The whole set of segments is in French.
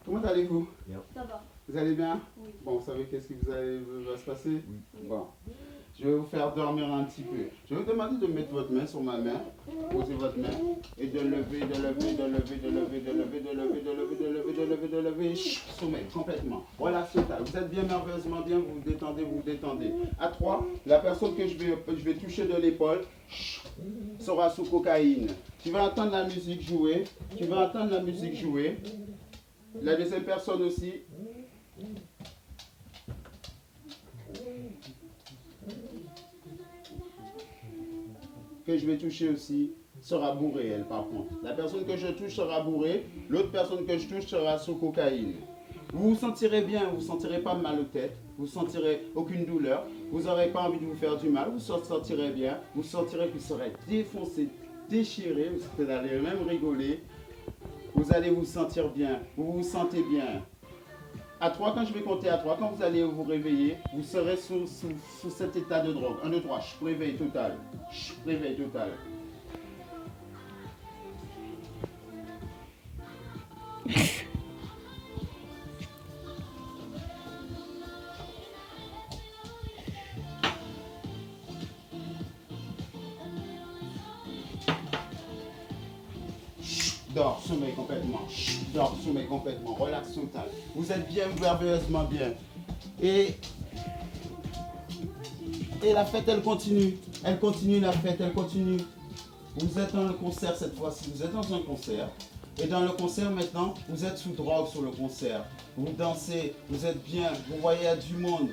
Comment allez-vous? Bien. Ça va. Vous allez bien? Oui. Bon, vous savez qu'est-ce qui va se passer? Oui. Bon. Je vais vous faire dormir un petit peu. Je vais vous demander de mettre votre main sur ma main. Posez votre main. Et de lever, de lever, de lever, de lever, de lever, de lever, de lever, de lever, de lever, de lever. Sommeil, complètement. Voilà, total. Vous êtes bien merveilleusement bien. Vous vous détendez, vous vous détendez. À 3, la personne que je vais toucher de l'épaule sera sous cocaïne. Tu vas entendre la musique jouer. Tu vas entendre la musique jouer. La deuxième personne aussi. Que je vais toucher aussi sera bourrée, elle, par contre. La personne que je touche sera bourrée. L'autre personne que je touche sera sous cocaïne. Vous vous sentirez bien, vous ne vous sentirez pas mal aux têtes. Vous ne sentirez aucune douleur. Vous n'aurez pas envie de vous faire du mal. Vous vous sentirez bien. Vous sentirez que vous serez défoncé, déchiré. Vous allez même rigoler. Vous allez vous sentir bien. Vous vous sentez bien. À 3, quand je vais compter à 3, quand vous allez vous réveiller, vous serez sous cet état de drogue. 1, 2, 3, réveil total. Réveil total. Dors, sommeil complètement. Dors, sommeil complètement. Relax total. Vous êtes bien, merveilleusement bien. Et la fête, elle continue. Elle continue, la fête, elle continue. Vous êtes dans le concert cette fois-ci. Vous êtes dans un concert. Et dans le concert maintenant, vous êtes sous drogue sur le concert. Vous dansez, vous êtes bien, vous voyez du monde.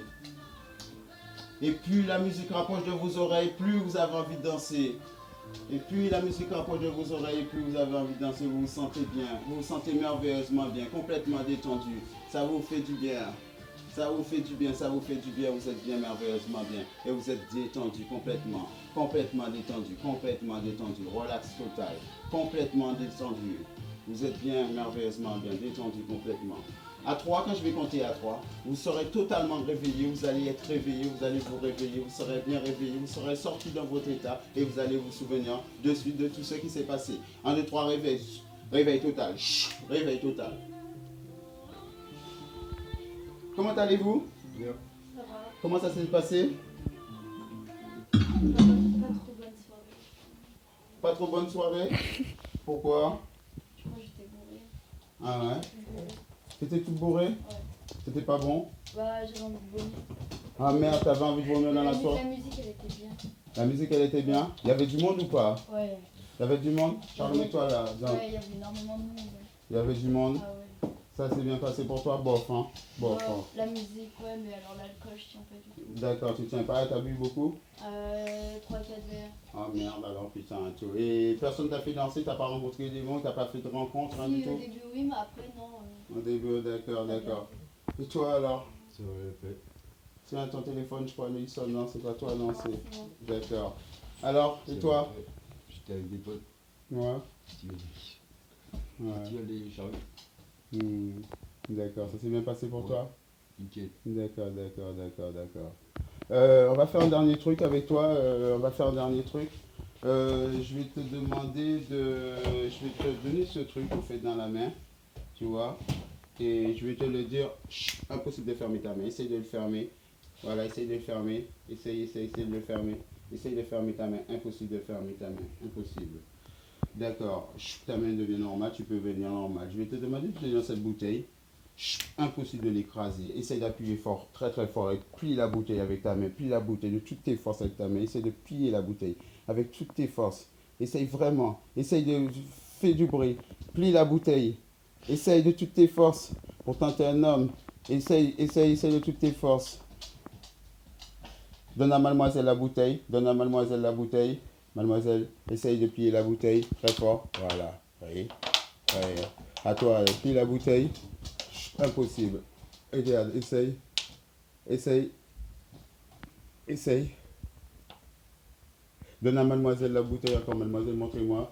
Et plus la musique rapproche de vos oreilles, plus vous avez envie de danser. Et puis la musique rapproche de vos oreilles, et plus vous avez envie de danser, vous vous sentez bien. Vous vous sentez merveilleusement bien, complètement détendu. Ça vous fait du bien. Ça vous fait du bien, ça vous fait du bien, vous êtes bien merveilleusement bien. Et vous êtes détendu complètement. Complètement détendu, complètement détendu. Relax total. Complètement détendu. Vous êtes bien merveilleusement bien, détendu complètement. À 3, quand je vais compter à 3, vous serez totalement réveillé, vous allez être réveillé, vous allez vous réveiller, vous serez bien réveillé, vous serez sorti dans votre état et vous allez vous souvenir de suite de tout ce qui s'est passé. 1, 2, 3, réveil. Réveil total. Réveil total. Comment allez-vous? Bien. Ça va. Comment ça s'est passé? Pas trop bonne soirée. Pas trop bonne soirée? Pourquoi? Je crois que j'étais bourrée. Ah ouais? T'étais tout bourré? Ouais. C'était pas bon? Bah, j'avais envie de vomir. Ah merde, t'avais envie de vomir dans la soirée? La musique, elle était bien. La musique, elle était bien? Il y avait du monde ou pas? Ouais. Il y avait du monde? Charles, mets-toi là. Ouais, il y avait énormément de monde. Il y avait du monde? Ah ouais. Ça s'est bien passé pour toi? Bof, hein? Bof, Ouais, hein. la musique, ouais, mais alors l'alcool, je tiens pas du tout. D'accord, tu tiens pas, t'as bu beaucoup? 3-4 verres. Ah merde, alors putain, tout. Et personne t'a fait danser, t'as pas rencontré des gens, t'as pas fait de rencontres, rien du Si, au tout? début, oui, mais après, non. Au début, d'accord, d'accord. Et toi alors? Ça aurait fait. Tiens, ton téléphone, je crois, il sonne, non? C'est pas toi, non? Ouais, C'est. c'est bon. D'accord. Alors, et toi? J'étais avec des potes. Ouais. Ouais. Ouais. Les charrues. D'accord, ça s'est bien passé pour Ouais. toi? Nickel. D'accord, d'accord, d'accord, d'accord. On va faire un dernier truc avec toi. On va faire un dernier truc. Je vais te demander de. Je vais te donner ce truc qu'on fait dans la main. Tu vois? Et je vais te le dire. Chut, impossible de fermer ta main. Essaye de le fermer. Voilà, essaye de le fermer. Essaye de le fermer. Essaye de fermer ta main. Impossible de fermer ta main. Impossible. D'accord. Chut, ta main devient normale. Tu peux venir normal. Je vais te demander de tenir cette bouteille. Chut, impossible de l'écraser. Essaye d'appuyer fort, très très fort, et plie la bouteille avec ta main. Plie la bouteille de toutes tes forces avec ta main. Essaye de plier la bouteille avec toutes tes forces. Essaye vraiment. Essaye de faire du bruit. Plie la bouteille. Essaye de toutes tes forces. Pourtant, tu es un homme. Essaye de toutes tes forces. Donne à mademoiselle la bouteille. Donne à mademoiselle la bouteille. Mademoiselle, essaye de plier la bouteille très fort. Voilà. Voyez. Voyez. À toi, plie la bouteille. Impossible. Regarde, essaye. Essaye. Essaye. Donne à mademoiselle la bouteille encore. Mademoiselle, montrez-moi.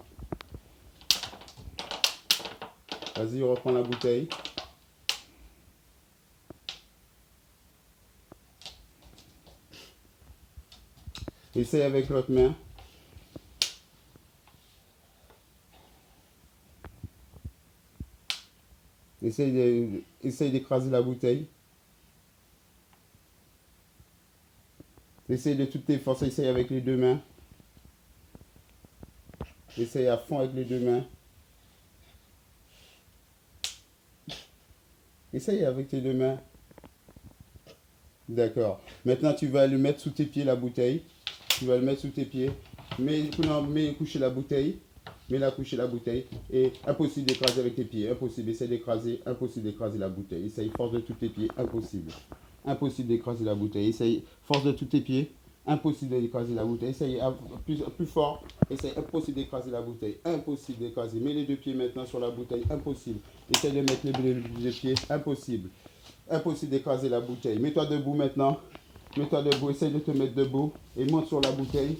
Vas-y, reprends la bouteille. Essaye avec l'autre main. Essaye d'écraser la bouteille. Essaye de toutes tes forces. Essaye avec les deux mains. Essaye à fond avec les deux mains. Essaye avec tes deux mains. D'accord. Maintenant, tu vas le mettre sous tes pieds, la bouteille. Tu vas le mettre sous tes pieds. Mets coucher la bouteille. Mets-la coucher la bouteille. Et impossible d'écraser avec tes pieds. Impossible. Essaye d'écraser. Impossible d'écraser la bouteille. Essaye force de tous tes pieds. Impossible. Impossible d'écraser la bouteille. Essaye force de tous tes pieds. Impossible d'écraser la bouteille. Essaye plus fort. Essaye impossible d'écraser la bouteille. Impossible d'écraser. Mets les deux pieds maintenant sur la bouteille. Impossible. Essaye de mettre les deux pieds. Impossible. Impossible d'écraser la bouteille. Mets-toi debout maintenant. Mets-toi debout. Essaye de te mettre debout. Et monte sur la bouteille.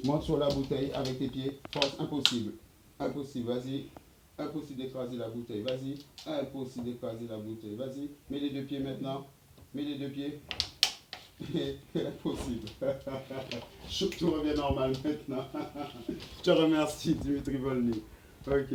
Monte sur la bouteille avec tes pieds. Force. Impossible. Impossible. Vas-y. Impossible d'écraser la bouteille. Vas-y. Impossible d'écraser la bouteille. Vas-y. Mets les deux pieds maintenant. Mets les deux pieds. Impossible. Tout revient normal maintenant. Je te remercie, Dimitri Volny. Ok.